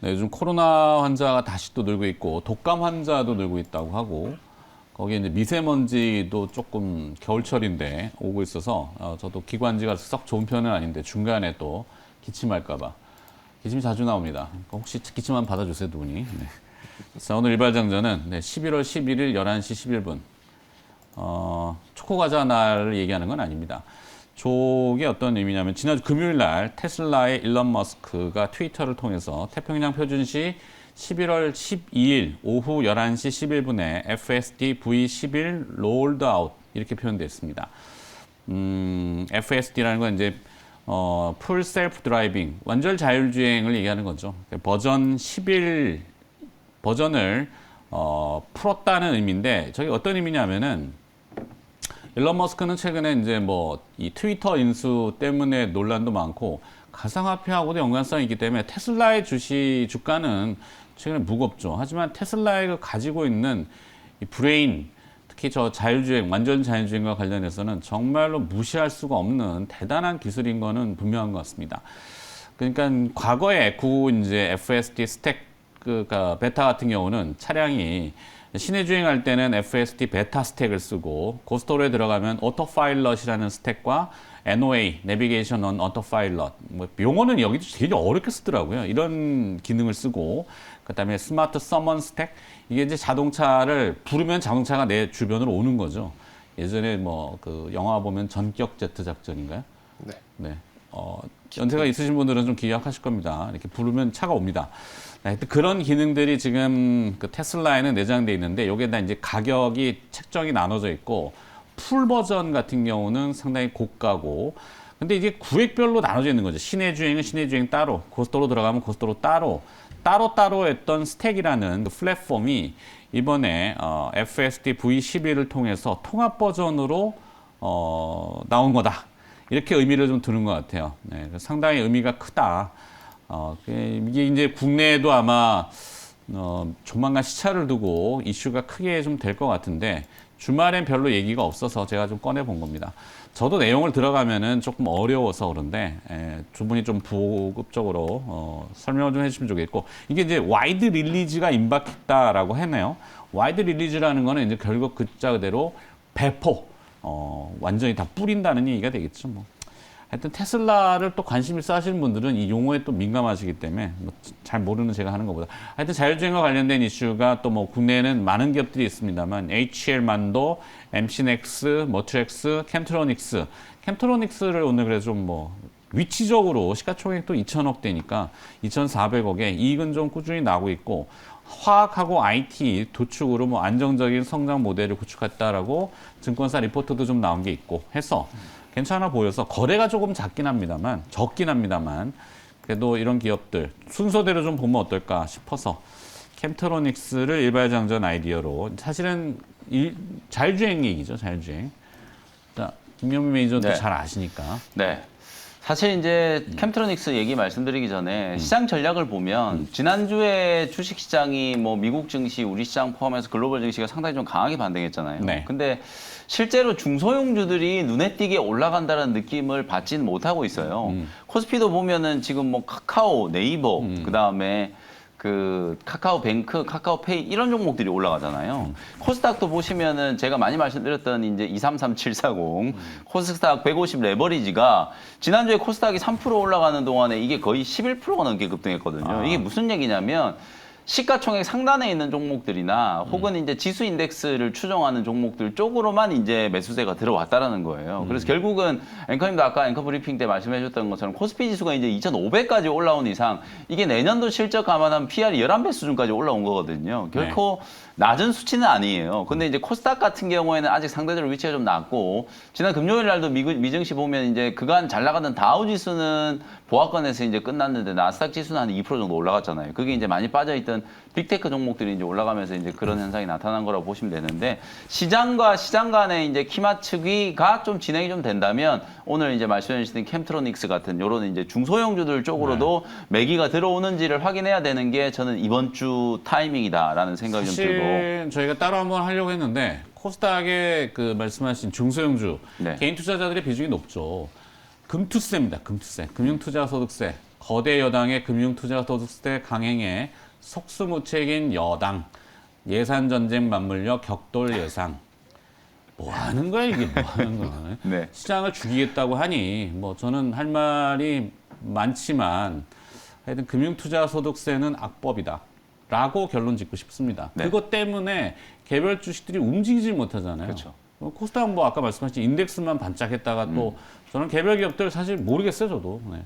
네, 요즘 코로나 환자가 다시 또 늘고 있고 독감 환자도 늘고 있다고 하고 거기에 이제 미세먼지도 조금 겨울철인데 오고 있어서 저도 기관지가 썩 좋은 편은 아닌데 중간에 또 기침할까봐 기침이 자주 나옵니다. 그러니까 혹시 기침 한번 받아주세요, 두 분이. 네. 자, 오늘 일발장전은 11월 11일 11시 11분 초코과자 날을 얘기하는 건 아닙니다. 저게 어떤 의미냐면 지난주 금요일 날 테슬라의 일론 머스크가 트위터를 통해서 태평양 표준시 11월 12일 오후 11시 11분에 FSD V11 롤드 아웃 이렇게 표현되어 있습니다. FSD라는 건 이제 풀 셀프 드라이빙, 완전 자율주행을 얘기하는 거죠. 버전 11 버전을 풀었다는 의미인데 저게 어떤 의미냐면은 일론 머스크는 최근에 이제 뭐 이 트위터 인수 때문에 논란도 많고 가상화폐하고도 연관성이 있기 때문에 테슬라의 주가는 최근에 무겁죠. 하지만 테슬라가 가지고 있는 이 브레인, 특히 저 자율주행, 완전 자율주행과 관련해서는 정말로 무시할 수가 없는 대단한 기술인 거는 분명한 것 같습니다. 그러니까 과거에 이제 FSD 스택 그러니까 베타 같은 경우는 차량이 시내 주행할 때는 FSD 베타 스택을 쓰고 고속도로에 들어가면 오토파일럿이라는 스택과 NOA, 내비게이션 온 오토파일럿, 뭐 용어는 여기도 되게 어렵게 쓰더라고요. 이런 기능을 쓰고 그다음에 스마트 서먼 스택 이게 이제 자동차를 부르면 자동차가 내 주변으로 오는 거죠. 예전에 뭐 그 영화 보면 전격 제트 작전인가요? 네. 네. 연세가 있으신 분들은 좀 기억하실 겁니다. 이렇게 부르면 차가 옵니다. 네, 그런 기능들이 지금 그 테슬라에는 내장되어 있는데 여기에 다 이제 가격이 책정이 나눠져 있고 풀 버전 같은 경우는 상당히 고가고 근데 이게 구획별로 나눠져 있는 거죠. 시내 주행은 시내 주행 따로, 고속도로 들어가면 고속도로 따로 했던 스택이라는 그 플랫폼이 이번에 FSD V11을 통해서 통합 버전으로 나온 거다. 이렇게 의미를 좀 두는 것 같아요. 네, 상당히 의미가 크다. 이게 이제 국내에도 아마 조만간 시차를 두고 이슈가 크게 좀 될 것 같은데 주말엔 별로 얘기가 없어서 제가 좀 꺼내 본 겁니다. 저도 내용을 들어가면은 조금 어려워서 그런데 두 분이 좀 보급적으로 설명을 좀 해주시면 좋겠고 이게 이제 와이드 릴리즈가 임박했다라고 했네요. 와이드 릴리즈라는 거는 이제 결국 글자 그대로 배포 완전히 다 뿌린다는 얘기가 되겠죠. 뭐. 하여튼 테슬라를 또 관심 있어 하시는 분들은 이 용어에 또 민감하시기 때문에 뭐 잘 모르는 제가 하는 것보다 하여튼 자율주행과 관련된 이슈가 또 뭐 국내에는 많은 기업들이 있습니다만 HL만도, MC넥스, 머트렉스, 캠트로닉스를 오늘 그래서 좀 뭐 위치적으로 시가총액도 2천억 대니까 2,400억에 이익은 좀 꾸준히 나고 있고 화학하고 IT 도축으로 뭐 안정적인 성장 모델을 구축했다라고 증권사 리포트도 좀 나온 게 있고 해서 괜찮아 보여서 거래가 조금 적긴 합니다만 그래도 이런 기업들 순서대로 좀 보면 어떨까 싶어서 캠트로닉스를 일발장전 아이디어로 사실은 자율주행 얘기죠. 자율주행. 자, 김명민 매니저도 네. 잘 아시니까. 네. 사실 이제 캠트로닉스 얘기 말씀드리기 전에 시장 전략을 보면 지난주에 주식 시장이 뭐 미국 증시, 우리 시장 포함해서 글로벌 증시가 상당히 좀 강하게 반등했잖아요. 네. 근데 실제로 중소형주들이 눈에 띄게 올라간다는 느낌을 받지는 못하고 있어요. 코스피도 보면은 지금 뭐 카카오, 네이버, 그다음에 그 카카오뱅크, 카카오페이 이런 종목들이 올라가잖아요. 코스닥도 보시면은 제가 많이 말씀드렸던 이제 233740 코스닥 150 레버리지가 지난주에 코스닥이 3% 올라가는 동안에 이게 거의 11%가 넘게 급등했거든요. 이게 무슨 얘기냐면 시가총액 상단에 있는 종목들이나 혹은 이제 지수 인덱스를 추정하는 종목들 쪽으로만 이제 매수세가 들어왔다라는 거예요. 그래서 결국은 앵커님도 아까 앵커 브리핑 때 말씀해 주셨던 것처럼 코스피 지수가 이제 2,500까지 올라온 이상 이게 내년도 실적 감안하면 PR이 11배 수준까지 올라온 거거든요. 결코 낮은 수치는 아니에요. 근데 이제 코스닥 같은 경우에는 아직 상대적으로 위치가 좀 낮고 지난 금요일 날도 미증시 보면 이제 그간 잘 나가던 다우 지수는 보합권에서 이제 끝났는데 나스닥 지수는 한 2% 정도 올라갔잖아요. 그게 이제 많이 빠져있던 빅테크 종목들이 이제 올라가면서 이제 그런 현상이 나타난 거라고 보시면 되는데 시장과 시장 간의 이제 키 맞추기가 좀 진행이 좀 된다면 오늘 이제 말씀해 주신 캠트로닉스 같은 요런 이제 중소형주들 쪽으로도 매기가 들어오는지를 확인해야 되는 게 저는 이번 주 타이밍이다라는 생각이 좀 들고. 사실 저희가 따로 한번 하려고 했는데 코스닥의 그 말씀하신 중소형주 네. 개인 투자자들의 비중이 높죠. 금투세입니다. 금투세, 금융투자소득세 거대 여당의 금융투자소득세 강행에 속수무책인 여당, 예산전쟁 맞물려 격돌 예상. 뭐 하는 거야 이게 뭐 하는 거야. 네. 시장을 죽이겠다고 하니 뭐 저는 할 말이 많지만 하여튼 금융투자소득세는 악법이다 라고 결론 짓고 싶습니다. 네. 그것 때문에 개별 주식들이 움직이지 못하잖아요. 그렇죠. 코스닥 뭐 아까 말씀하신 인덱스만 반짝했다가 또 저는 개별 기업들 사실 모르겠어요 저도. 네.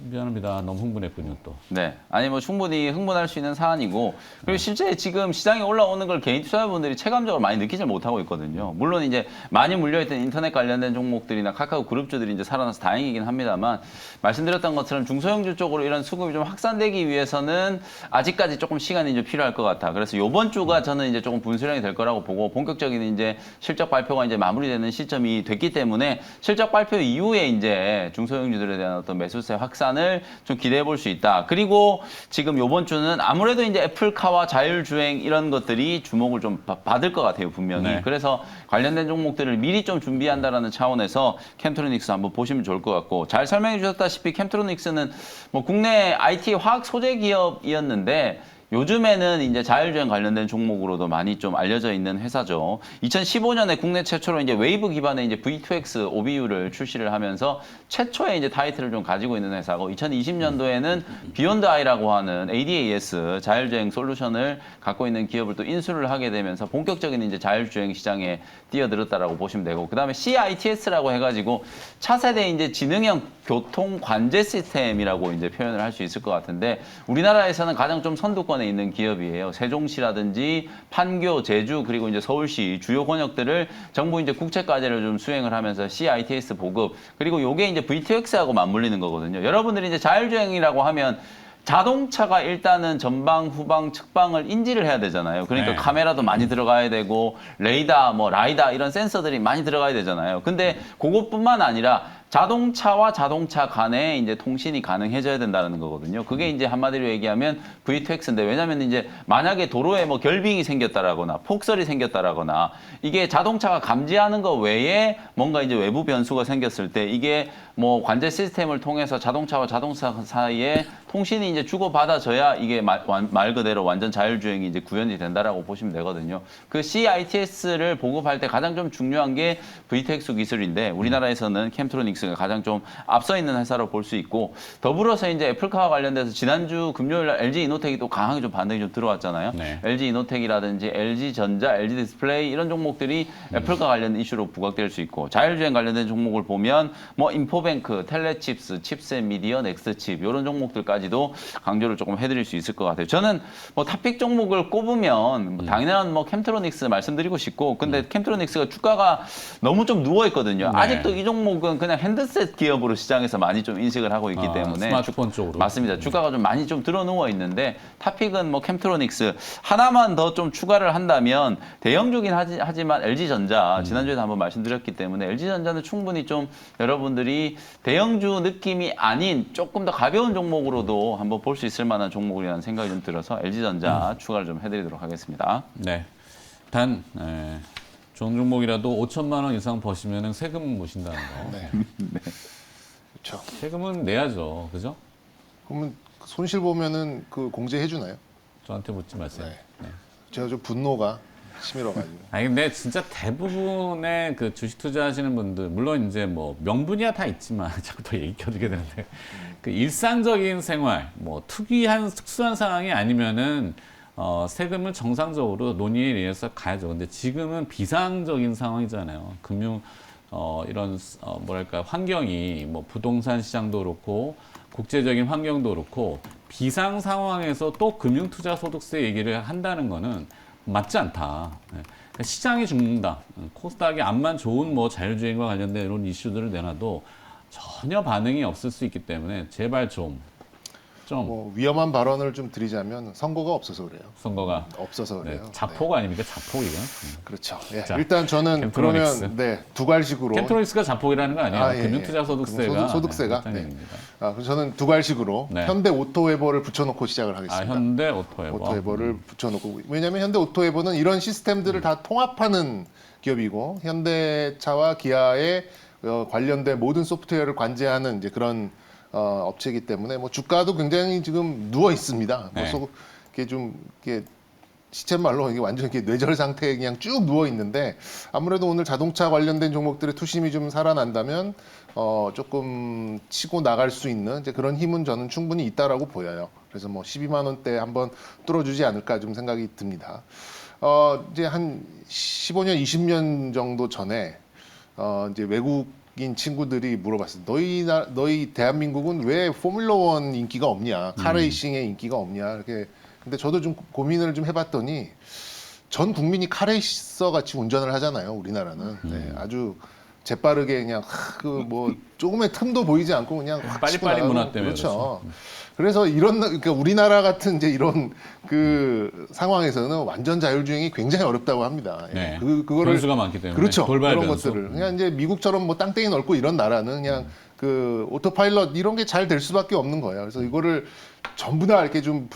미안합니다. 너무 흥분했군요 또. 네. 아니 뭐 충분히 흥분할 수 있는 사안이고 그리고 실제 지금 시장에 올라오는 걸 개인 투자자분들이 체감적으로 많이 느끼지 못하고 있거든요. 물론 이제 많이 물려있던 인터넷 관련된 종목들이나 카카오 그룹주들이 이제 살아나서 다행이긴 합니다만 말씀드렸던 것처럼 중소형주 쪽으로 이런 수급이 좀 확산되기 위해서는 아직까지 조금 시간이 좀 필요할 것 같아. 그래서 이번 주가 저는 이제 조금 분수령이 될 거라고 보고 본격적인 이제 실적 발표가 이제 마무리되는 시점이 됐기 때문에 실적 발표 이후에 이제 중소형주들에 대한 어떤 매수세 확산을 좀 기대해 볼 수 있다. 그리고 지금 이번 주는 아무래도 이제 애플카와 자율주행 이런 것들이 주목을 좀 받을 것 같아요, 분명히. 네. 그래서 관련된 종목들을 미리 좀 준비한다라는 차원에서 캠트로닉스 한번 보시면 좋을 것 같고 잘 설명해 주셨다시피 캠트로닉스는 뭐 국내 IT 화학 소재 기업이었는데 요즘에는 이제 자율주행 관련된 종목으로도 많이 좀 알려져 있는 회사죠. 2015년에 국내 최초로 이제 웨이브 기반의 이제 V2X OBU를 출시를 하면서 최초의 이제 타이틀을 좀 가지고 있는 회사고 2020년도에는 비욘드 아이라고 하는 ADAS 자율주행 솔루션을 갖고 있는 기업을 또 인수를 하게 되면서 본격적인 이제 자율주행 시장에 뛰어들었다라고 보시면 되고 그다음에 CITS라고 해가지고 차세대 이제 지능형 교통 관제 시스템이라고 이제 표현을 할 수 있을 것 같은데 우리나라에서는 가장 좀 선두권에 있는 기업이에요. 세종시라든지 판교, 제주 그리고 이제 서울시 주요 권역들을 정부 이제 국채 과제를 좀 수행을 하면서 CITS 보급 그리고 요게 이제 V2X하고 맞물리는 거거든요. 여러분들이 이제 자율주행이라고 하면 자동차가 일단은 전방, 후방, 측방을 인지를 해야 되잖아요. 그러니까 네. 카메라도 많이 들어가야 되고 레이더, 뭐 라이다 이런 센서들이 많이 들어가야 되잖아요. 근데 그것뿐만 아니라 자동차와 자동차 간에 이제 통신이 가능해져야 된다는 거거든요. 그게 이제 한마디로 얘기하면 V2X인데 왜냐면 이제 만약에 도로에 뭐 결빙이 생겼다라거나 폭설이 생겼다라거나 이게 자동차가 감지하는 거 외에 뭔가 이제 외부 변수가 생겼을 때 이게 뭐 관제 시스템을 통해서 자동차와 자동차 사이에 통신이 이제 주고받아져야 이게 말 그대로 완전 자율주행이 이제 구현이 된다라고 보시면 되거든요. 그 CITS를 보급할 때 가장 좀 중요한 게 V2X 기술인데 우리나라에서는 캠트로닉스가 가장 좀 앞서 있는 회사로 볼 수 있고 더불어서 이제 애플카와 관련돼서 지난주 금요일 날 LG 이노텍이 또 강하게 좀 반등이 좀 들어왔잖아요. 네. LG 이노텍이라든지 LG 전자, LG 디스플레이 이런 종목들이 애플카 관련 이슈로 부각될 수 있고 자율주행 관련된 종목을 보면 뭐 인포뱅크, 텔레칩스, 칩셋 미디어, 넥스칩 이런 종목들까지도 강조를 조금 해드릴 수 있을 것 같아요. 저는 뭐 탑픽 종목을 꼽으면 뭐 당연한 뭐 캠트로닉스 말씀드리고 싶고 근데 캠트로닉스가 주가가 너무 좀 누워 있거든요. 네. 아직도 이 종목은 그냥 핸드셋 기업으로 시장에서 많이 좀 인식을 하고 있기 때문에 스마트폰 쪽으로. 맞습니다. 주가가 좀 많이 좀 들어 누워 있는데 탑픽은 뭐 캠트로닉스 하나만 더 좀 추가를 한다면 대형주긴 하지만 LG전자 지난주에도 한번 말씀드렸기 때문에 LG전자는 충분히 좀 여러분들이 대형주 느낌이 아닌 조금 더 가벼운 종목으로도 한번 볼 수 있을 만한 종목이라는 생각이 좀 들어서 LG전자 추가를 좀 해드리도록 하겠습니다. 네. 단 좋은 종목이라도 5천만 원 이상 버시면 세금 모신다는 거. 네. 그렇죠. 세금은 내야죠. 그죠? 그러면 손실 보면은 그 공제해 주나요? 저한테 묻지 마세요. 네. 네. 제가 좀 분노가 치밀어가지고. 아니 근데 진짜 대부분의 그 주식 투자하시는 분들 물론 이제 뭐 명분이야 다 있지만 자꾸 더 얘기 켜주게 되는데 그 일상적인 생활 뭐 특이한 특수한 상황이 아니면은 세금을 정상적으로 논의에 의해서 가야죠. 근데 지금은 비상적인 상황이잖아요. 금융 이런 뭐랄까 환경이 뭐 부동산 시장도 그렇고 국제적인 환경도 그렇고 비상 상황에서 또 금융투자 소득세 얘기를 한다는 거는 맞지 않다. 네. 그러니까 시장이 죽는다. 코스닥이 암만 좋은 뭐 자율주행과 관련된 이런 이슈들을 내놔도 전혀 반응이 없을 수 있기 때문에 제발 좀 뭐 위험한 발언을 좀 드리자면 선거가 없어서 그래요. 선거가 없어서 그래요. 네, 자포가 아닙니까? 자포 이건. 그렇죠. 예. 자, 일단 저는 캠트로닉스. 그러면 네, 두괄식으로 캠트로닉스가 자폭이라는 거 아니에요? 예, 금융투자 소득세가 소득세가 네, 네. 얘기입니다. 그래서 저는 두괄식으로 네. 현대 오토웨버를 붙여놓고 시작을 하겠습니다. 현대 오토웨버. 오토웨버를 붙여놓고 왜냐하면 현대 오토웨버는 이런 시스템들을 다 통합하는 기업이고 현대차와 기아의 관련된 모든 소프트웨어를 관제하는 이제 그런 업체이기 때문에 뭐 주가도 굉장히 지금 누워 있습니다. 네. 그래서 이게 좀 이게 시쳇말로 이게 완전 이렇게 뇌절 상태에 그냥 쭉 누워 있는데 아무래도 오늘 자동차 관련된 종목들의 투심이 좀 살아난다면 조금 치고 나갈 수 있는 이제 그런 힘은 저는 충분히 있다라고 보여요. 그래서 뭐 12만 원대 한번 뚫어주지 않을까 좀 생각이 듭니다. 이제 한 15년, 20년 정도 전에 이제 외국인 친구들이 물어봤어요. 너희 대한민국은 왜 포뮬러 원 인기가 없냐? 카레이싱의 인기가 없냐? 이렇게. 근데 저도 좀 고민을 좀 해봤더니 전 국민이 카레이서 같이 운전을 하잖아요. 우리나라는 네, 아주 재빠르게 그냥 그 뭐 조금의 틈도 보이지 않고 그냥 확 치고 빨리빨리 나가고. 문화 때문에 그렇죠. 그래서 그러니까 우리나라 같은 이제 이런 그 상황에서는 완전 자율주행이 굉장히 어렵다고 합니다. 네. 그거를 변수가 많기 때문에. 그렇죠. 돌발 그런 변수. 것들을 그냥 이제 미국처럼 뭐 땅땡이 넓고 이런 나라는 그냥 그 오토파일럿 이런 게 잘 될 수밖에 없는 거예요. 그래서 이거를 전부 다 이렇게 좀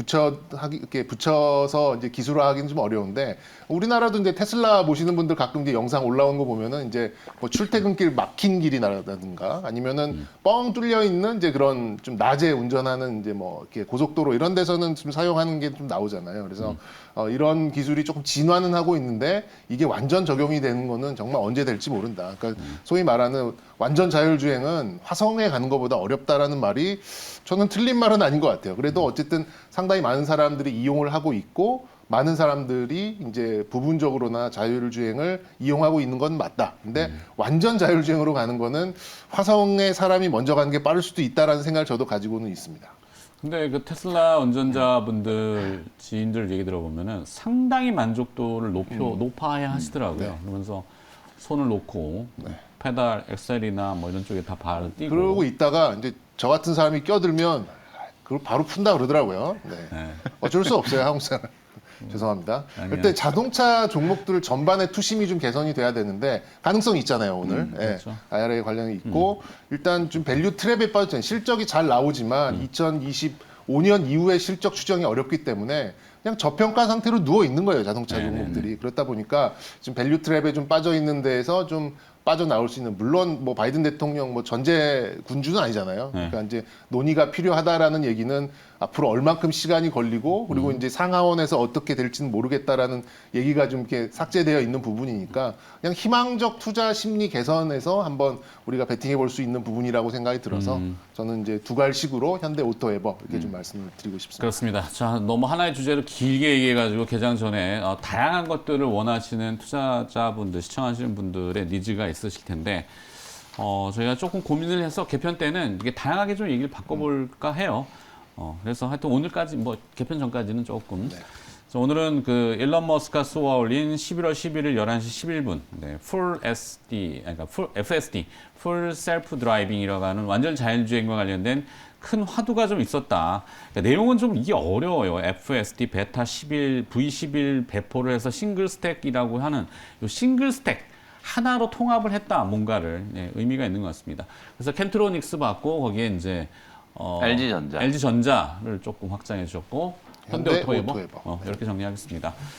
이렇게 붙여서 이제 기술화하기는 좀 어려운데 우리나라도 이제 테슬라 보시는 분들 가끔 이제 영상 올라온 거 보면은 이제 뭐 출퇴근길 막힌 길이라든가 아니면은 뻥 뚫려 있는 이제 그런 좀 낮에 운전하는 이제 뭐 이렇게 고속도로 이런 데서는 좀 사용하는 게 좀 나오잖아요. 그래서 이런 기술이 조금 진화는 하고 있는데 이게 완전 적용이 되는 거는 정말 언제 될지 모른다. 그러니까 소위 말하는 완전 자율주행은 화성에 가는 것보다 어렵다라는 말이 저는 틀린 말은 아닌 것 같아요. 그래도 어쨌든 상당히 많은 사람들이 이용을 하고 있고 많은 사람들이 이제 부분적으로나 자율주행을 이용하고 있는 건 맞다. 근데 완전 자율주행으로 가는 거는 화성에 사람이 먼저 가는 게 빠를 수도 있다라는 생각을 저도 가지고는 있습니다. 근데 그 테슬라 운전자분들 지인들 얘기 들어보면은 상당히 만족도를 높아야 하시더라고요. 네. 그러면서 손을 놓고 페달, 엑셀이나 뭐 이런 쪽에 다 발을 띄고 그러고 있다가 이제 저 같은 사람이 껴들면 그걸 바로 푼다 그러더라고요. 네. 네. 어쩔 수 없어요, 한국 사람. 죄송합니다. 아니요. 일단 자동차 종목들 전반의 투심이 좀 개선이 돼야 되는데 가능성이 있잖아요, 오늘. 예. 그렇죠. IRA 관련이 있고 일단 좀 밸류 트랩에 빠졌잖아요. 실적이 잘 나오지만 2025년 이후에 실적 추정이 어렵기 때문에 그냥 저평가 상태로 누워 있는 거예요, 자동차 종목들이. 그렇다 보니까 지금 밸류 트랩에 좀 빠져 있는 데에서 좀 빠져나올 수 있는, 물론 뭐 바이든 대통령 뭐 전제 군주는 아니잖아요. 그러니까 이제 논의가 필요하다라는 얘기는 앞으로 얼만큼 시간이 걸리고 그리고 이제 상하원에서 어떻게 될지는 모르겠다라는 얘기가 좀 이렇게 삭제되어 있는 부분이니까 그냥 희망적 투자 심리 개선에서 한번 우리가 베팅해 볼 수 있는 부분이라고 생각이 들어서 저는 이제 두갈식으로 현대 오토에버 이렇게 좀 말씀을 드리고 싶습니다. 그렇습니다. 자, 너무 하나의 주제로 길게 얘기해가지고 개장 전에 다양한 것들을 원하시는 투자자분들, 시청하시는 분들의 니즈가 있으실 텐데 저희가 조금 고민을 해서 개편 때는 이게 다양하게 좀 얘기를 바꿔볼까 해요. 그래서 하여튼 오늘까지 뭐 개편 전까지는 조금. 그래서 오늘은 그 일론 머스크가 쏘아 올린 11월 11일 11시 11분 풀 SD, 그러니까 풀 FSD, 풀 셀프 드라이빙이라고 하는 완전 자율주행과 관련된 큰 화두가 좀 있었다. 그러니까 내용은 좀 이게 어려워요. FSD 베타 11, V11 배포를 해서 싱글 스택이라고 하는 이 싱글 스택 하나로 통합을 했다, 뭔가를. 의미가 있는 것 같습니다. 그래서 켄트로닉스 받고 거기에 이제 LG전자. LG전자를 조금 확장해 주셨고 현대 현대 오토에버 오토에버. 이렇게 정리하겠습니다.